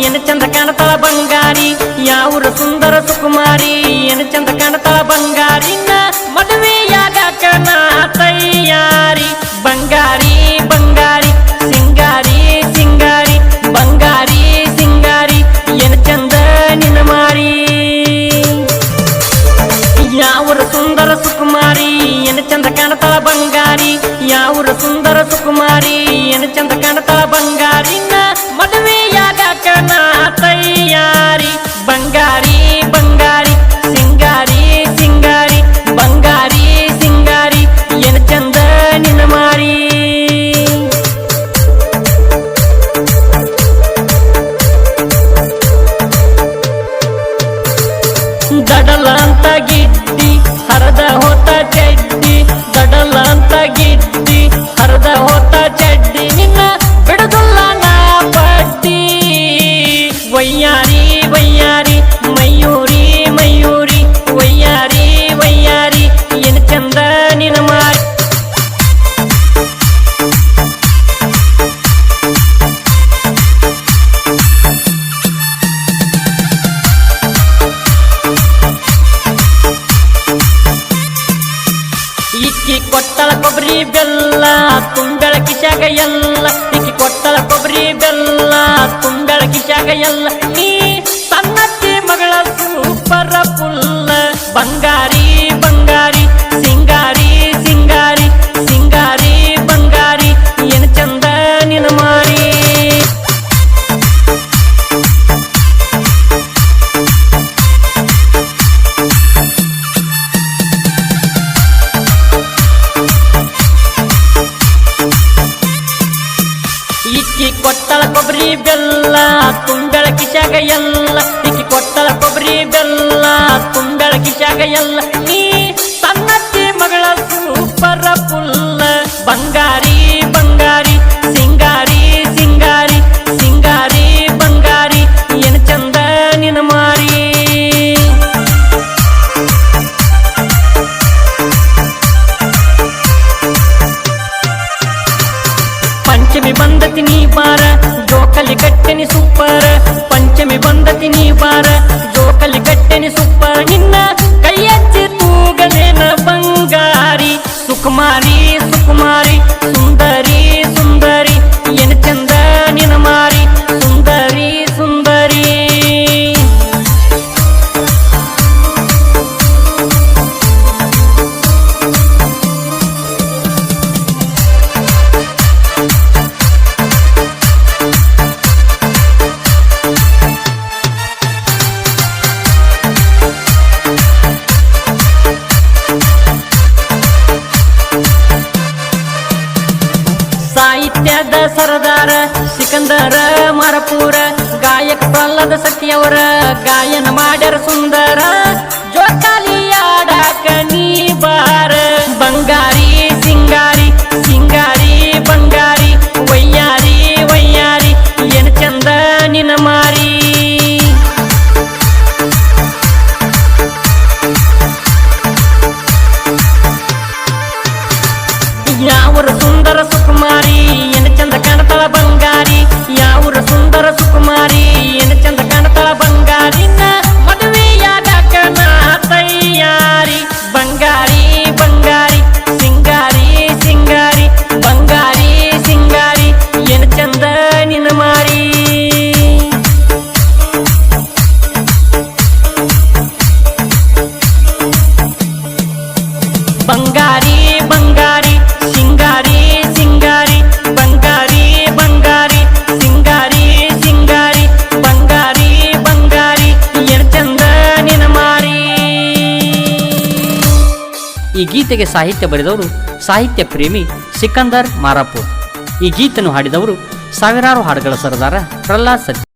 ಏನು ಚಂದ ಕಾಣತಾಳ ಬಂಗಾರಿ ಯಾವೂರ ಸುಂದರ ಸುಕುಮಾರಿ ಏನು ಚಂದ ಕಾಣತಾಳ ಬಂಗಾರಿ ಮದುವೆಯಾಗಕ ನಾ ತಯಾರಿ ಬಂಗಾರಿ ಬಂಗಾರಿ ಸಿಂಗಾರಿ ಸಿಂಗಾರಿ ಬಂಗಾರಿ ಸಿಂಗಾರಿ ಏನು ಚಂದ ನಿನ್ನ ಮಾರಿ ಯಾವೂರ ಸುಂದರ ಸುಕುಮಾರಿ ಏನು ಚಂದ ಕಾಣತಾಳ ಬಂಗಾರಿ ಯಾವೂರ ಸುಂದರ ಸುಕುಮಾರಿ ಏನು ಚಂದ ಕಾಣತಾಳ ಬಂಗಾರಿ ಮದುವೆಯಾಗಕ ನಾ ತಯಾರಿ ಬಂಗಾರಿ ಬಂಗಾರಿ ಸಿಂಗಾರಿ ಸಿಂಗಾರಿ ಬಂಗಾರಿ ಸಿಂಗಾರಿ ಏನು ಚಂದ ನಿನ್ನ ಮಾರಿ ದಡಲ ಅಂತ ಗಿಡ್ಡಿ ಹರದ ಹೋತ ಚಡ್ಡಿ ದಡಲ ಅಂತ ಗಿಡ್ಡಿ ಹರದ ಹೋತ ಚಡ್ಡಿ ನಿನ್ನ ಬಿಡುದಿಲ್ಲ ನಾ ಪಟ್ಟಿ ವಯ್ಯಾರಿ ವಯ್ಯಾರಿ ಮಯೂರಿ ಮಯೂರಿ ವಯ್ಯಾರಿ ವಯ್ಯಾರಿ ಏನು ಚಂದ ನಿನ್ನ ಮಾರಿ ಇಕ್ಕಿ ಕೊಟ್ಟಳ ಕೊಬ್ಬರಿ ಬೆಲ್ಲ ತುಂಗಳ ಕಿಶಾಗ ಎಲ್ಲ ಇಕ್ಕಿ ಕೊಟ್ಟಳ ಕೊಬ್ಬರಿ ಬೆಲ್ಲ ತುಂಗಳ ಕಿಶಾಗ ಎಲ್ಲ ನೀ ಸಣ್ಣತ್ತಿ ಮಗಳ ಸೂಪರ ಪುಲ್ಲ ಬಂಗಾರಿ ಬಂಗಾರಿ ಸಿಂಗಾರಿ ಸಿಂಗಾರಿ ಸಿಂಗಾರಿ ಬಂಗಾರಿ ಏನು ಚಂದ ನಿನ್ನ ಮಾರಿ ಇಕ್ಕಿ ಕೊಟ್ಟಳ ಕೊಬ್ಬರಿ ಬೆಲ್ಲ ತುಂಗಳ ಕಿಶಾಗ ಎಲ್ಲ ಇಕ್ಕಿ ಕೊಟ್ಟಳ ಕೊಬ್ಬರಿ ಬೆಲ್ಲ ತುಂಗಳ ಕಿಶಾಗ ಎಲ್ಲ ನೀ ಸಣ್ಣತ್ತಿ ಮಗಳ ಸೂಪರ ಪುಲ್ಲ ಬಂಗಾರಿ ಬಂಗಾರಿ ಸಿಂಗಾರಿ ಸಿಂಗಾರಿ ಸಿಂಗಾರಿ ಬಂಗಾರಿ ಏನು ಚಂದ ನಿನ್ನ ಮಾರಿ ಪಂಚಮಿ ಬಂದತಿ ನೀ ಬಾರ ಜೋಕಲಿ ಕಟ್ಟೆನಿ ಸೂಪರ್ ಪಂಚಮಿ ಬಂದತಿ ನೀ ಬಾರ ಜೋಕಲಿ ಕಟ್ಟೆನಿ ಸೂಪರ್ ನಿನ್ನ ಕೈಯಚ್ಚಿ ತೂಗಲೇನ ಬಂಗಾರಿ ಸುಕುಮಾರಿ ಸುಕುಮಾರಿ ಸುಂದರಿ ಸುಂದರಿ ಏನು ಚಂದ ನಿನ್ನ ಮಾರಿ ಸುಂದರಿ ಸುಂದರಿ ಸಾಹಿತ್ಯದ ಸರದಾರ ಸಿಕಂದರ ಮರಪೂರ ಗಾಯಕ ಪ್ರಹ್ಲಾದ ಸತಿಯವರ ಗಾಯನ ಮಾಡ್ಯಾರ ಸುಂದರ ಜೋಕಾಲಿಯಾಡಾಕ ನೀ ಬಾರ ಬಂಗಾರಿ ಸಿಂಗಾರಿ ಸಿಂಗಾರಿ ಬಂಗಾರಿ ವಯ್ಯಾರಿ ವಯ್ಯಾರಿ ಏನು ಚಂದ ನಿನ್ನ ಮಾರಿ ಯಾವೂರ ಸುಂದರ ಸುಕುಮಾರಿ ಏನು ಚಂದ ಕಾಣತಾಳ ಬಂಗಾರಿ ಯಾವೂರ ಸುಂದರ ಸುಕುಮಾರಿ ಏನು ಚಂದ ಕಾಣತಾಳ ಬಂಗಾರಿ ಮದುವೆಯಾಗಕ ನಾ ತಯಾರಿ ಬಂಗಾರಿ ಬಂಗಾರಿ ಸಿಂಗಾರಿ ಸಿಂಗಾರಿ ಬಂಗಾರಿ ಸಿಂಗಾರಿ ಏನು ಚಂದ ನಿನ್ನ ಮಾರಿ ಬಂಗಾರಿ ಬಂಗಾರಿ ಸಿಂಗಾರಿ ಸಿಂಗಾರಿ ಬಂಗಾರಿ ಬಂಗಾರಿ ಸಿಂಗಾರಿ ಸಿಂಗಾರಿ ಬಂಗಾರಿ ಬಂಗಾರಿ ಏನು ಚಂದ ನಿನ್ನ ಮಾರಿ ಈ ಗೀತೆಗೆ ಸಾಹಿತ್ಯ ಬರೆದವರು ಸಾಹಿತ್ಯ ಪ್ರೇಮಿ ಸಿಕಂದರ್ ಮಾರಾಪುರ್ ಈ ಗೀತೆಯನ್ನು ಹಾಡಿದವರು ಸಾವಿರಾರು ಹಾಡುಗಳ ಸರದಾರ ಪ್ರಹ್ಲಾದ್ ಸತಿ